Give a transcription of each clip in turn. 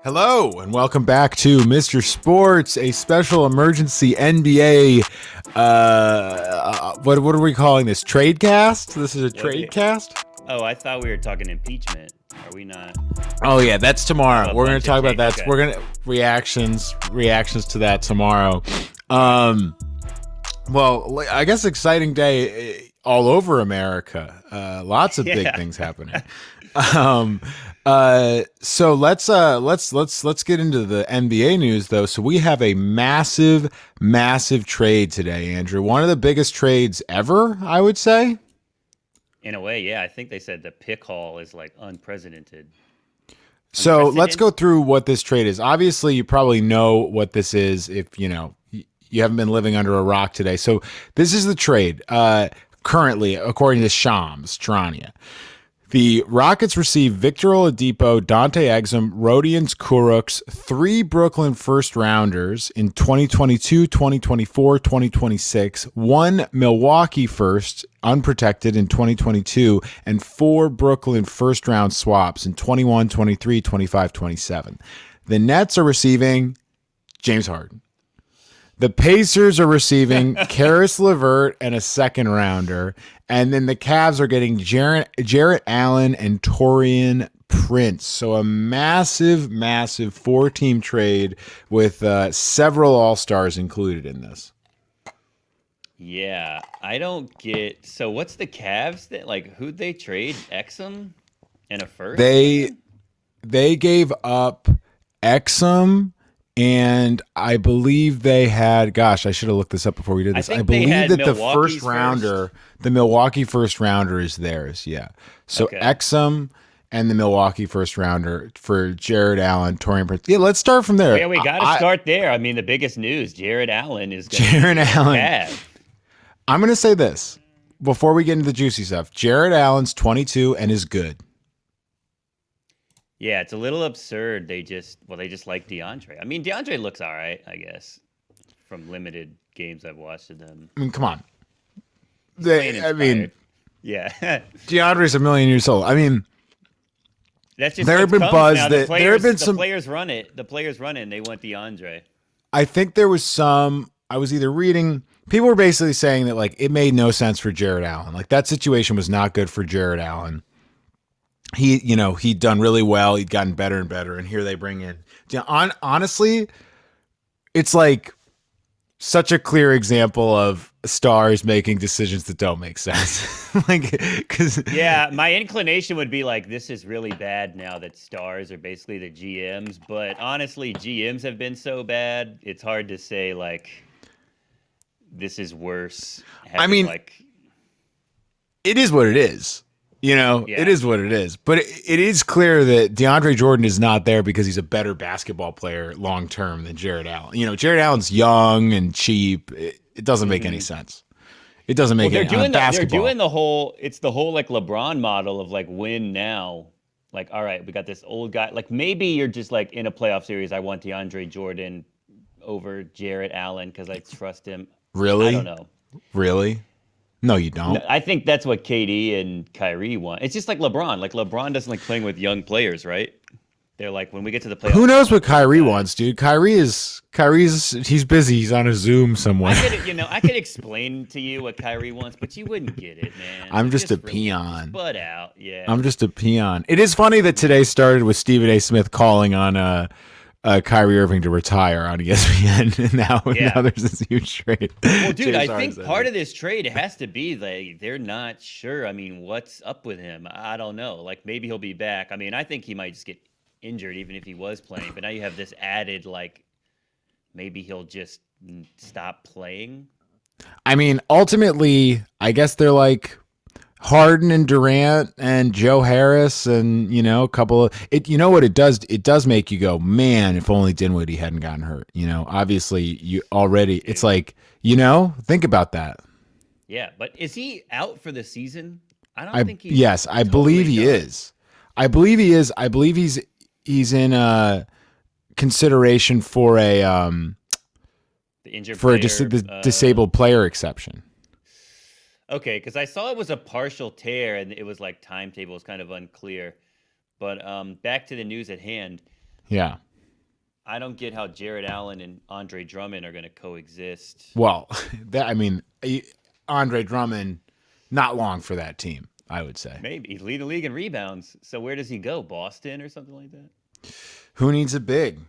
Hello and welcome back to Mr. Sports, a special emergency NBA. What are we calling this? Trade cast? This is a trade cast. Oh, I thought we were talking impeachment. Are we not? Oh yeah, that's tomorrow. We're gonna talk about that. Okay. We're gonna reactions to that tomorrow. Well, I guess exciting day all over America. Lots of big things happening. So let's get into the NBA news though. So we have a massive trade today, Andrew. One of the biggest trades ever, I would say. In a way, yeah. I think they said the pick haul is like unprecedented. So let's go through what this trade is. Obviously, you probably know what this is if you haven't been living under a rock today. So this is the trade. Currently, according to Shams Charania. The Rockets receive Victor Oladipo, Dante Exum, Rodions Kurucs, 3 Brooklyn first-rounders in 2022, 2024, 2026, 1 Milwaukee first, unprotected in 2022, and 4 Brooklyn first-round swaps in 21, 23, 25, 27. The Nets are receiving James Harden. The Pacers are receiving Karis LeVert and a second rounder. And then the Cavs are getting Jarrett Allen and Taurean Prince. So a massive 4-team trade with several All-Stars included in this. Yeah, I don't get. So what's the Cavs that who'd they trade? Exum and a first? They gave up Exum. And I believe they had, gosh, I should have looked this up before we did this. I believe that the first rounder, the Milwaukee first rounder is theirs. Yeah. So Exum and the Milwaukee first rounder for Jarrett Allen, Taurean Prince. Yeah, let's start from there. Yeah, we got to start there. I mean, the biggest news, Jarrett Allen is going Jarrett Allen. I'm going to say this before we get into the juicy stuff. Jarrett Allen's 22 and is good. Yeah, it's a little absurd. They just like DeAndre. I mean, DeAndre looks all right, I guess, from limited games I've watched of them. I mean, come on. Yeah. DeAndre's a million years old. I mean, that's just there have been buzz now. that there have been some players run it. The players run it, and they want DeAndre. I think there was some. I was either reading. People were basically saying that it made no sense for Jarrett Allen. That situation was not good for Jarrett Allen. He'd done really well. He'd gotten better and better. And here they bring in, honestly, it's such a clear example of stars making decisions that don't make sense. My inclination would be this is really bad now that stars are basically the GMs. But honestly, GMs have been so bad. It's hard to say this is worse. It is what it is. It is what it is. But it is clear that DeAndre Jordan is not there because he's a better basketball player long term than Jarrett Allen. Jarrett Allen's young and cheap. It doesn't make any sense. It doesn't make any sense. They're doing the whole LeBron model of win now. All right, we got this old guy. Maybe you're just in a playoff series, I want DeAndre Jordan over Jarrett Allen because I trust him. Really? I don't know. Really? No, you don't. No, I think that's what KD and Kyrie want. It's just like LeBron. LeBron doesn't like playing with young players, right? They're when we get to the playoffs. Who knows what Kyrie wants, dude? Kyrie's he's busy. He's on a Zoom somewhere. I could explain to you what Kyrie wants, but you wouldn't get it, man. I'm just a peon. Butt out, yeah. I'm just a peon. It is funny that today started with Stephen A. Smith calling on Kyrie Irving to retire on ESPN, and now there's this huge trade. Well, dude, I think part of this trade has to be they're not sure. I mean, what's up with him? I don't know. Maybe he'll be back. I mean, I think he might just get injured even if he was playing. But now you have this added maybe he'll just stop playing. I mean, ultimately, I guess they're Harden and Durant and Joe Harris and a couple of it. You know what it does? It does make you go, man, if only Dinwiddie hadn't gotten hurt. Obviously you already. It's think about that. Yeah, but is he out for the season? I don't think he's. Yes, I believe he is. I believe he is. I believe he's in consideration for a the injured for player, the disabled player exception. Okay, because I saw it was a partial tear, and it was timetable was kind of unclear. But back to the news at hand. Yeah. I don't get how Jarrett Allen and Andre Drummond are going to coexist. Well, Andre Drummond, not long for that team, I would say. Maybe he's leading the league in rebounds. So where does he go? Boston or something like that? Who needs a big?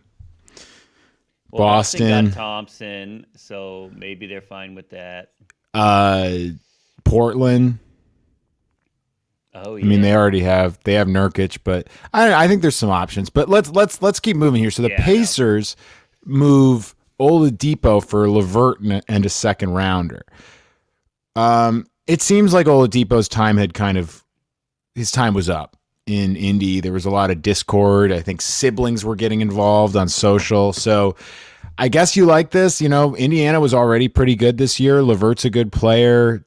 Well, Boston got Thompson, so maybe they're fine with that. Portland. Oh yeah. I mean, they have Nurkic, but I think there's some options. But let's keep moving here. So the Pacers move Oladipo for LeVert and a second rounder. It seems like Oladipo's his time was up in Indy. There was a lot of discord. I think siblings were getting involved on social. So I guess you like this. Indiana was already pretty good this year. LeVert's a good player.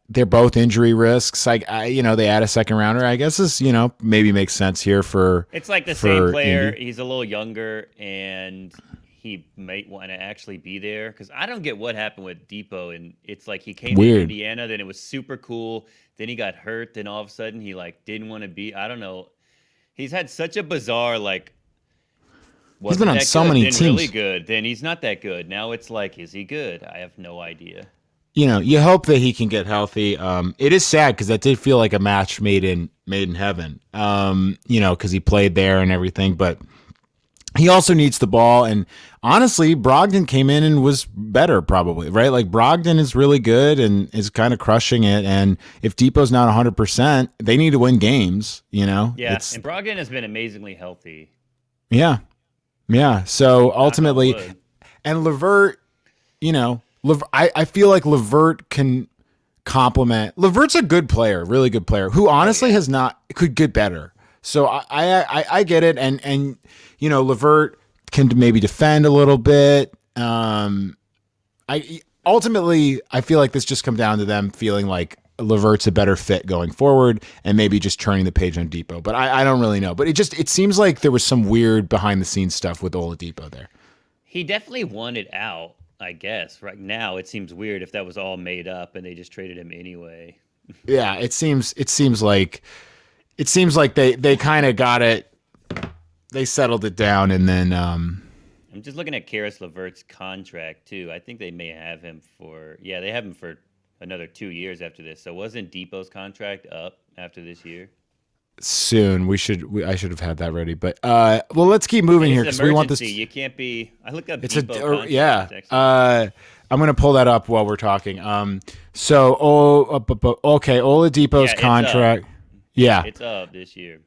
They're both injury risks. They add a second rounder. I guess this, maybe makes sense here for. It's like the same player. Indy. He's a little younger, and he might want to actually be there because I don't get what happened with Depot. And it's like he came to Indiana, then it was super cool. Then he got hurt. Then all of a sudden he didn't want to be. I don't know. He's had such a bizarre He's been on so many teams. Really good. Then he's not that good. Now it's is he good? I have no idea. You hope that he can get healthy. It is sad because that did feel like a match made in heaven. Because he played there and everything, but he also needs the ball. And honestly, Brogdon came in and was better, probably, right? Brogdon is really good and is kind of crushing it. And if Depot's not 100%, they need to win games. Yeah, and Brogdon has been amazingly healthy. Yeah. So ultimately, and LeVert, I feel like LeVert can complement. LeVert's a good player, really good player, who honestly could get better. So I get it, and LeVert can maybe defend a little bit. I feel like this just comes down to them feeling like LeVert's a better fit going forward, and maybe just turning the page on Depot. But I don't really know. But it seems like there was some weird behind the scenes stuff with Oladipo there. He definitely wanted out. I guess right now it seems weird if that was all made up and they just traded him anyway. Yeah, it seems like they kind of got it. They settled it down, and then I'm just looking at Karis LeVert's contract too. I think they may have him they have him for another 2 years after this. So wasn't Depot's contract up after this year? Soon I should have had that ready, but let's keep moving here because we want this. You can't be. I looked up. It's I'm gonna pull that up while we're talking. Oladipo's contract. It's up this year.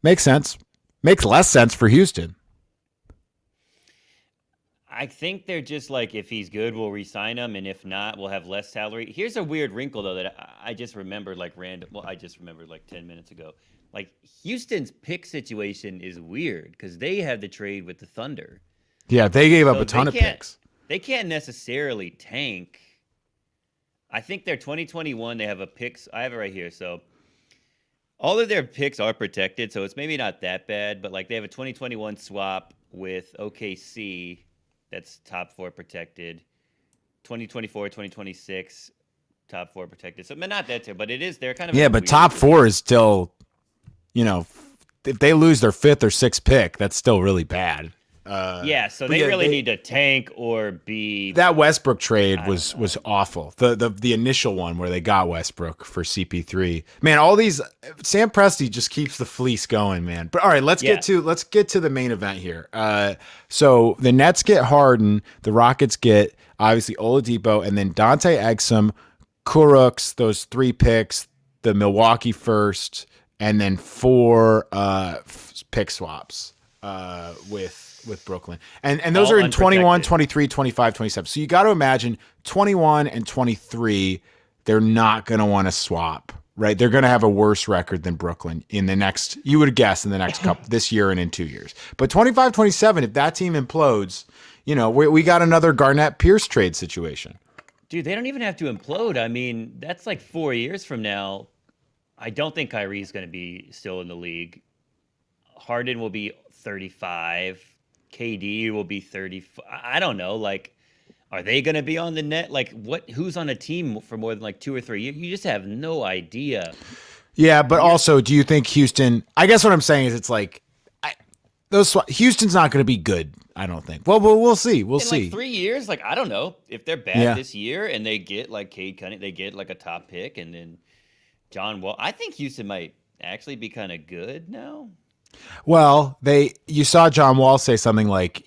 Makes sense. Makes less sense for Houston. I think they're just if he's good, we'll re-sign him, and if not, we'll have less salary. Here's a weird wrinkle, though, that I just remembered, random. Well, I just remembered 10 minutes ago. Houston's pick situation is weird because they had the trade with the Thunder. Yeah, they gave up a ton of picks. They can't necessarily tank. I think their 2021, they have a picks. I have it right here. So all of their picks are protected, so it's maybe not that bad, but they have a 2021 swap with OKC. That's top 4 protected. 2024, 2026, top 4 protected. So not that terrible, but it is. They're kind of but top 4 is still, if they lose their 5th or 6th pick, that's still really bad. So they really need to tank or be. That Westbrook trade was awful. The initial one where they got Westbrook for CP3. Man, all these Sam Presti just keeps the fleece going, man. But all right, let's get to the main event here. So the Nets get Harden, the Rockets get obviously Oladipo, and then Dante Exum, Kurucs, those 3 picks, the Milwaukee first, and then 4 pick swaps with Brooklyn. And those all are in 21, 23, 25, 27. So you got to imagine 21 and 23, they're not going to want to swap, right? They're going to have a worse record than Brooklyn in the next, you would guess, in the next couple, this year and in 2 years. But 25, 27, if that team implodes, we got another Garnett Pierce trade situation. Dude, they don't even have to implode. I mean, that's 4 years from now. I don't think Kyrie's going to be still in the league. Harden will be 35. KD will be 30. I don't know. Are they going to be on the net? Who's on a team for more than 2 or 3 years? You just have no idea. Yeah, but also, do you think Houston? I guess what I'm saying is, it's Houston's not going to be good, I don't think. Well, we'll see. We'll see. Like 3 years, like I don't know if they're bad this year and they get like Cade Cunningham, they get like a top pick, and then John Wall. I think Houston might actually be kind of good now. Well, you saw John Wall say something like,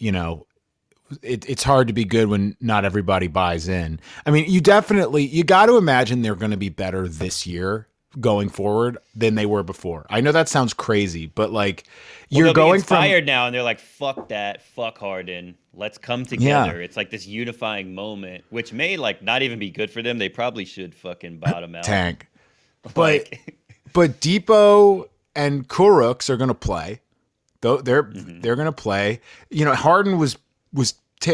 it's hard to be good when not everybody buys in. I mean, you got to imagine they're going to be better this year going forward than they were before. I know that sounds crazy, but like you're going inspired now, and they're like, "Fuck that, fuck Harden. Let's come together." Yeah. It's like this unifying moment, which may like not even be good for them. They probably should fucking bottom out. Tank, but Depot and Kurucs are going to play. Though they're going to play. Harden was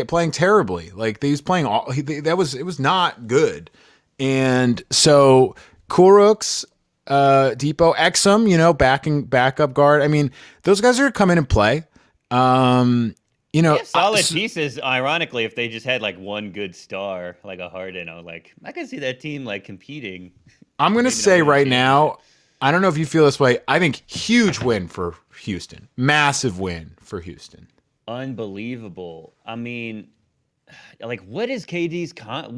playing terribly. Like he was playing it was not good. And so Kurucs, Depot, Exum, backup guard. I mean, those guys are coming and play. Solid pieces. Ironically, if they just had like one good star, like a Harden, I can see that team like competing. I'm going to say right now, I don't know if you feel this way. I think huge win for Houston. Massive win for Houston. Unbelievable. I mean, like, what is Kyrie's contract?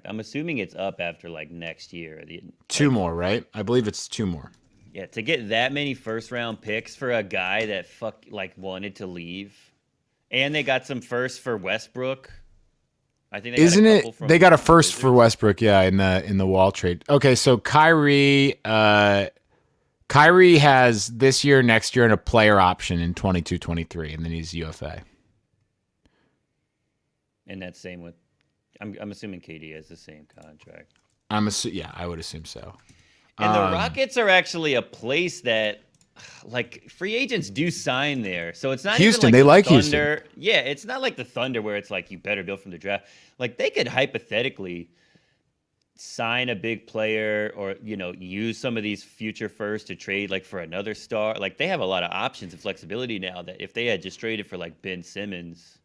I'm assuming it's up after like next year. Two more, right? I believe it's 2 more. Yeah, to get that many first round picks for a guy that wanted to leave, and they got some firsts for Westbrook. I think they got a first for Westbrook, yeah, in the Wall trade. Okay, so Kyrie has this year, next year, and a player option in 22-23, and then he's UFA. And that's same with, I'm assuming KD has the same contract. I would assume so. And the Rockets are actually a place that, like, free agents do sign there. So it's not Houston. Even like they like Thunder. Houston. Yeah, it's not like the Thunder where it's like you better build from the draft. Like they could hypothetically sign a big player or, use some of these future firsts to trade like for another star. Like they have a lot of options and flexibility now that if they had just traded for like Ben Simmons.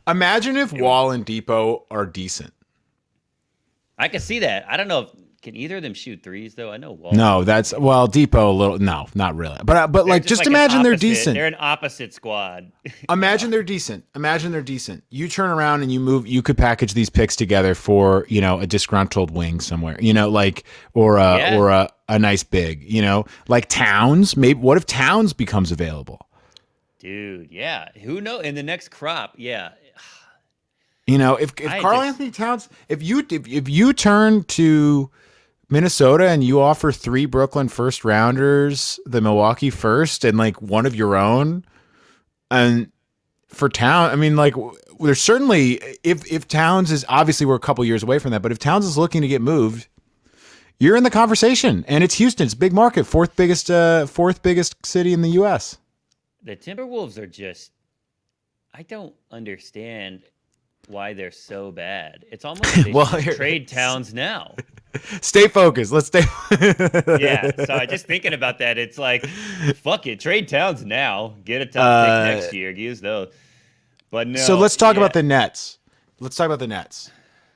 Imagine if Wall and Depot are decent. I can see that. I don't know if can either of them shoot threes though. I know Wall. No, Depot a little. No, not really. But like just imagine they're decent. They're an opposite squad. Imagine they're decent. You turn around and you move. You could package these picks together for a disgruntled wing somewhere. Or a nice big. Like Towns. Maybe what if Towns becomes available? Dude, yeah. Who knows? In the next crop, yeah. If Karl Anthony Towns, if you turn to Minnesota and you offer 3 Brooklyn first rounders, the Milwaukee first, and like one of your own, and for Towns, I mean, like there's certainly if Towns is obviously we're a couple years away from that, but if Towns is looking to get moved, you're in the conversation, and it's Houston, it's a big market, fourth biggest city in the U.S. The Timberwolves are just, I don't understand why they're so bad. It's almost like they trade Towns now. Stay focused. Let's stay. Yeah. So just thinking about that, it's like, fuck it, trade Towns now. Get a top pick next year. Use those. But no. So let's talk about the Nets.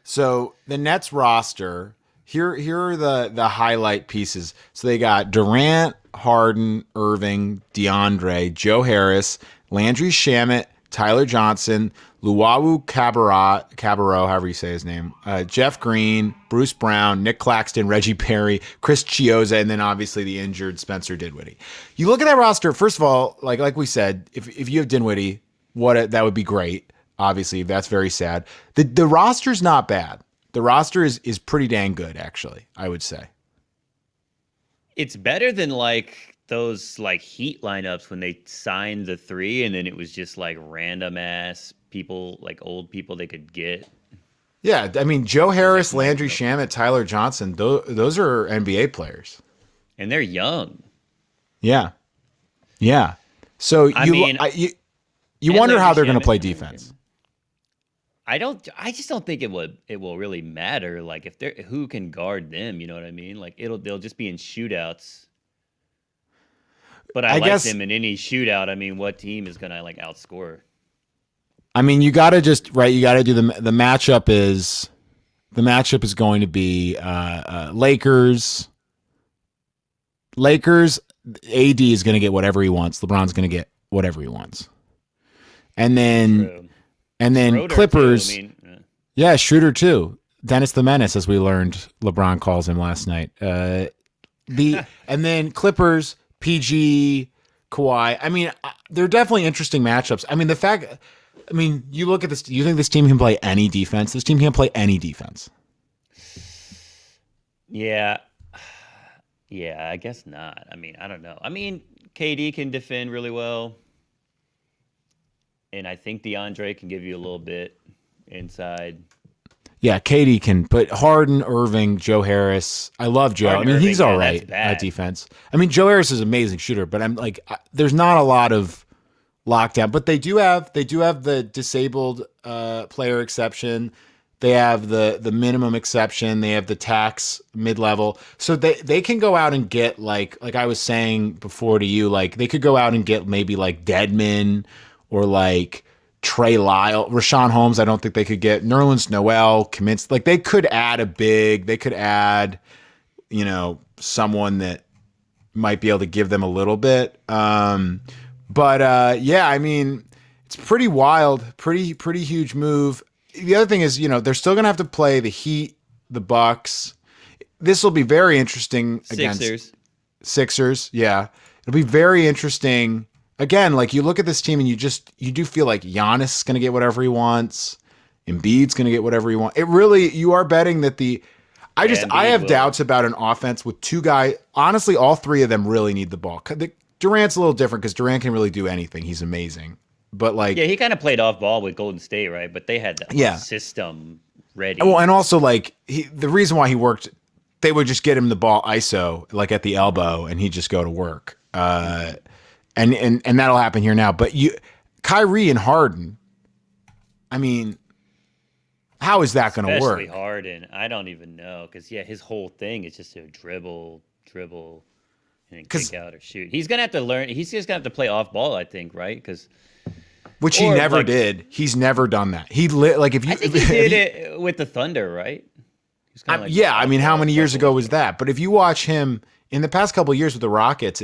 So the Nets roster. Here are the highlight pieces. So they got Durant, Harden, Irving, DeAndre, Joe Harris, Landry Shamet, Tyler Johnson, Luwawu Cabarro, however you say his name, Jeff Green, Bruce Brown, Nick Claxton, Reggie Perry, Chris Chiozza, and then obviously the injured Spencer Dinwiddie. You look at that roster, first of all, like we said, if you have Dinwiddie, that would be great. Obviously, that's very sad. The roster's not bad. The roster is pretty dang good, actually, I would say. It's better than like those like Heat lineups when they signed the 3 and then it was just like random ass people, like old people they could get. Yeah, I mean Joe Harris, Landry Shamet, Tyler Johnson, those are NBA players. And they're young. Yeah. Yeah. So you wonder how they're going to play defense. I just don't think it will really matter like if they're who can guard them, you know what I mean? Like they'll just be in shootouts. But I guess them in any shootout. I mean, what team is going to like outscore? I mean, you got to do the matchup is going to be Lakers. AD is going to get whatever he wants. LeBron's going to get whatever he wants. And then True. Schroeder, Clippers. too. I mean, Yeah, Schroeder too. Dennis the Menace, as we learned, LeBron calls him last night. And then Clippers, PG, Kawhi. I mean, they're definitely interesting matchups. I mean, you look at this. You think this team can play any defense? This team can't play any defense. yeah. Yeah, I guess not. I mean, I don't know. I mean, KD can defend really well. And I think DeAndre can give you a little bit inside. Yeah, KD can, but Harden, Irving, Joe Harris. I love Joe. Harden, I mean, Irving, he's all yeah, right that's bad. at defense. I mean, Joe Harris is an amazing shooter, but I'm like, there's not a lot of lockdown. But they do have the disabled player exception. They have the minimum exception. They have the tax mid-level. So they can go out and get like I was saying before to you, like they could go out and get maybe like Deadman or like Trey Lyle, Rashawn Holmes. I don't think they could get Nerlens Noel, Kaminsky. Like they could add a big. They could add, someone that might be able to give them a little bit. But yeah, I mean, it's pretty wild, pretty huge move. The other thing is, they're still going to have to play the Heat, the Bucks. This will be very interesting against Sixers. Yeah, it'll be very interesting. Again, like you look at this team and you do feel like Giannis is going to get whatever he wants. Embiid's going to get whatever he wants. It really, you are betting that I have doubts about an offense with two guys. Honestly, all three of them really need the ball. Durant's a little different because Durant can really do anything. He's amazing. But like, yeah, he kind of played off ball with Golden State, right? But they had the system ready. Well, and also like the reason why he worked, they would just get him the ball ISO like at the elbow, and he'd just go to work. And that'll happen here now. But Kyrie and Harden, I mean, how is that going to work? Especially Harden, I don't even know because his whole thing is just to dribble, and kick out or shoot. He's gonna have to learn. He's just gonna have to play off ball, I think, right? Because which he never did. He's never done that. I think he did it with the Thunder, right? Yeah, I mean, how many years ago was that? But if you watch him in the past couple of years with the Rockets,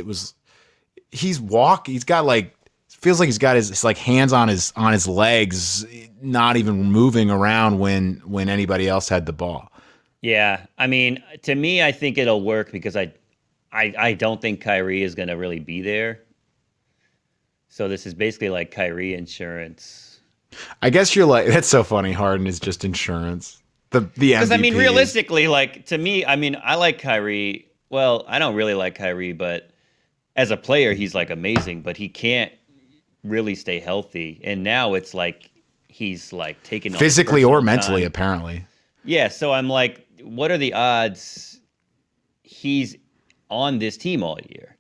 he's got like, feels like he's got his like hands on his legs, not even moving around when anybody else had the ball. Yeah, I mean, to me, I think it'll work because I don't think Kyrie is going to really be there. So this is basically like Kyrie insurance. I guess you're like, that's so funny. Harden is just insurance. The MVP. Because I mean, realistically, like to me, I mean, I like Kyrie. Well, I don't really like Kyrie, but as a player, he's like amazing. But he can't really stay healthy. And now it's like he's like taking physically or mentally, apparently. Yeah. So I'm like, what are the odds he's on this team all year?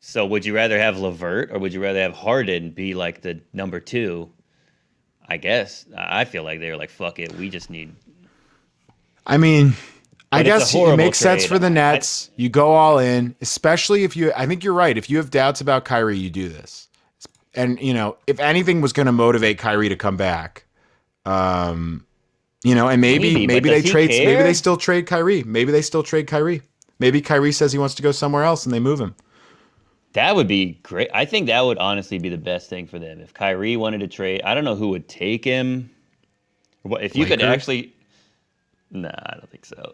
So would you rather have LeVert or would you rather have Harden be like the number 2? I guess I feel like they're like, fuck it, we just need. I mean, I guess it makes trade. sense for the Nets. You go all in, especially if I think you're right. If you have doubts about Kyrie, you do this. And if anything was going to motivate Kyrie to come back, and maybe they still trade Kyrie. Maybe Kyrie says he wants to go somewhere else and they move him. That would be great. I think that would honestly be the best thing for them. If Kyrie wanted to trade, I don't know who would take him. If you could actually... Nah, I don't think so.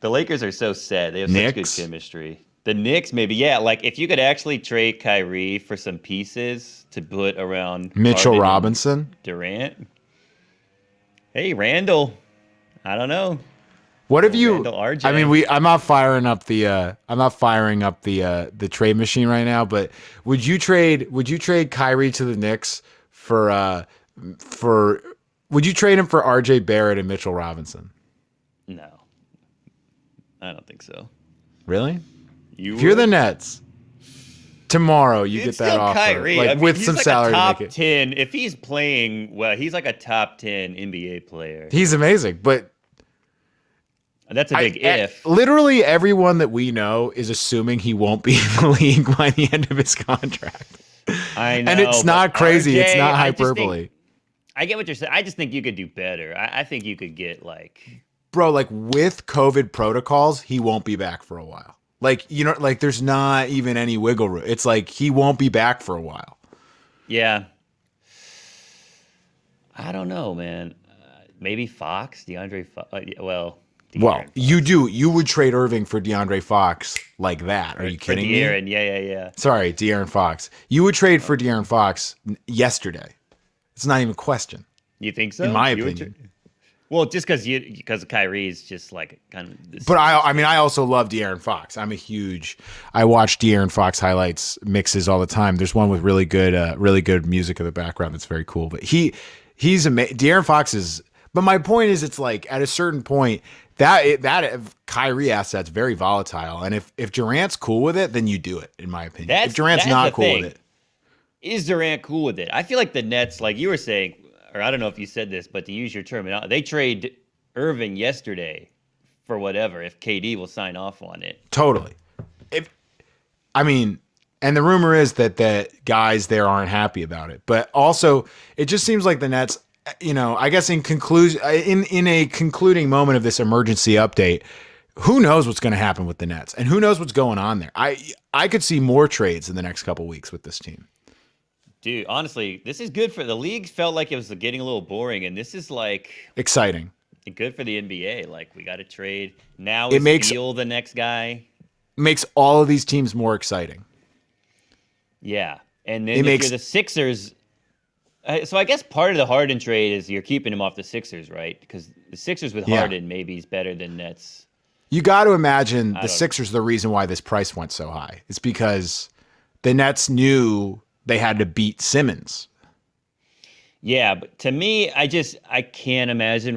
The Lakers are so sad. They have such good chemistry. The Knicks, maybe. Yeah, like if you could actually trade Kyrie for some pieces to put around... Mitchell Robinson? Durant. Hey, Randall. I don't know. What have you? I mean, I'm not firing up the trade machine right now. But would you trade Kyrie to the Knicks for? Would you trade him for R.J. Barrett and Mitchell Robinson? No, I don't think so. Really? If you're the Nets, tomorrow you get that offer, Kyrie. like with some salary to make it. Top 10. If he's playing well, he's like a top 10 NBA player. He's amazing, but. That's a big if. Literally everyone that we know is assuming he won't be in the league by the end of his contract. I know. And it's not crazy. RJ, it's not hyperbole. I get what you're saying. I just think you could do better. I think you could get like... Bro, like with COVID protocols, he won't be back for a while. Like, like there's not even any wiggle room. It's like he won't be back for a while. Yeah. I don't know, man. Maybe Fox, DeAndre Fox. Well, Fox. You would trade Irving for DeAndre Fox like that. Are you kidding me? Yeah. Sorry, De'Aaron Fox. You would trade for De'Aaron Fox yesterday. It's not even a question. You think so? In my opinion. Well, just because Kyrie's just like kind of. But I also love De'Aaron Fox. I watch De'Aaron Fox highlights mixes all the time. There's one with really good music in the background that's very cool. But he's amazing. De'Aaron Fox is. But my point is, it's like at a certain point that Kyrie asset's very volatile, and if Durant's cool with it, then you do it. In my opinion, if Durant's not cool with it, is Durant cool with it? I feel like the Nets, like you were saying, or I don't know if you said this, but to use your term, they trade Irving yesterday for whatever if KD will sign off on it. Totally. And the rumor is that the guys there aren't happy about it, but also it just seems like the Nets. I guess in a concluding moment of this emergency update, who knows what's going to happen with the Nets and who knows what's going on there. I could see more trades in the next couple of weeks with this team. Dude, honestly, this is good for the league. Felt like it was getting a little boring, and this is like exciting. Good for the NBA. Like we got to trade now. It makes Beal the next guy. Makes all of these teams more exciting. Yeah, and then you're the Sixers. So I guess part of the Harden trade is you're keeping him off the Sixers, right? Because the Sixers with Harden maybe is better than Nets. You got to imagine the Sixers are the reason why this price went so high. It's because the Nets knew they had to beat Simmons. Yeah, but to me, I can't imagine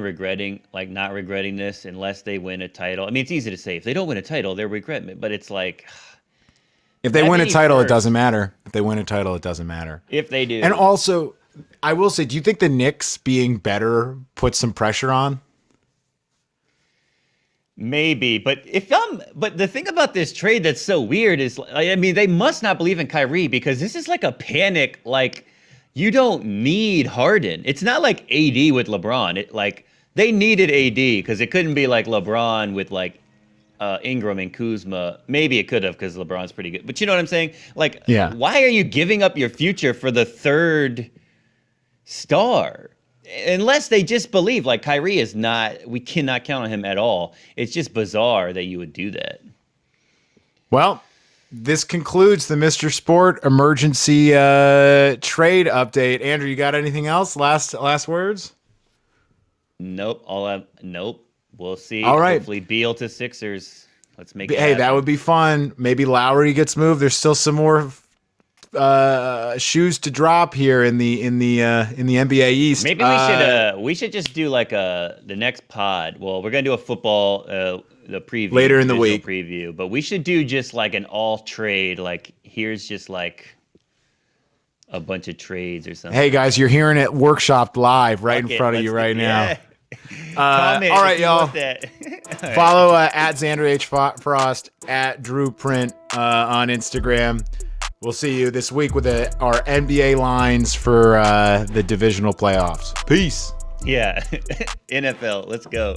not regretting this unless they win a title. I mean, it's easy to say if they don't win a title, they're regretting it, but it's like if they win a title, it doesn't matter. If they win a title, it doesn't matter. If they do. And also, I will say, do you think the Knicks being better puts some pressure on? Maybe, but the thing about this trade that's so weird is, they must not believe in Kyrie because this is like a panic. Like, you don't need Harden. It's not like AD with LeBron. They needed AD because it couldn't be like LeBron with Ingram and Kuzma. Maybe it could have because LeBron's pretty good. But you know what I'm saying? Why are you giving up your future for the third star? Unless they just believe Kyrie is not, we cannot count on him at all. It's just bizarre that you would do that. Well, this concludes the Mr. Sport emergency trade update. Andrew, you got anything else? Last words? Nope. Nope. We'll see. All right. Hopefully Beal to Sixers. Let's make it happen. That would be fun. Maybe Lowry gets moved. There's still some more shoes to drop here in the NBA East. Maybe we should just do the next pod. Well, we're gonna do a football the preview later in the week preview, but we should do just an all trade. Here's just a bunch of trades or something. Hey guys, you're hearing it workshopped live right in front of you right now. All right, y'all. Follow at Zander H. Frost, at Drew Print on Instagram. We'll see you this week with our NBA lines for the divisional playoffs. Peace. Yeah. NFL. Let's go.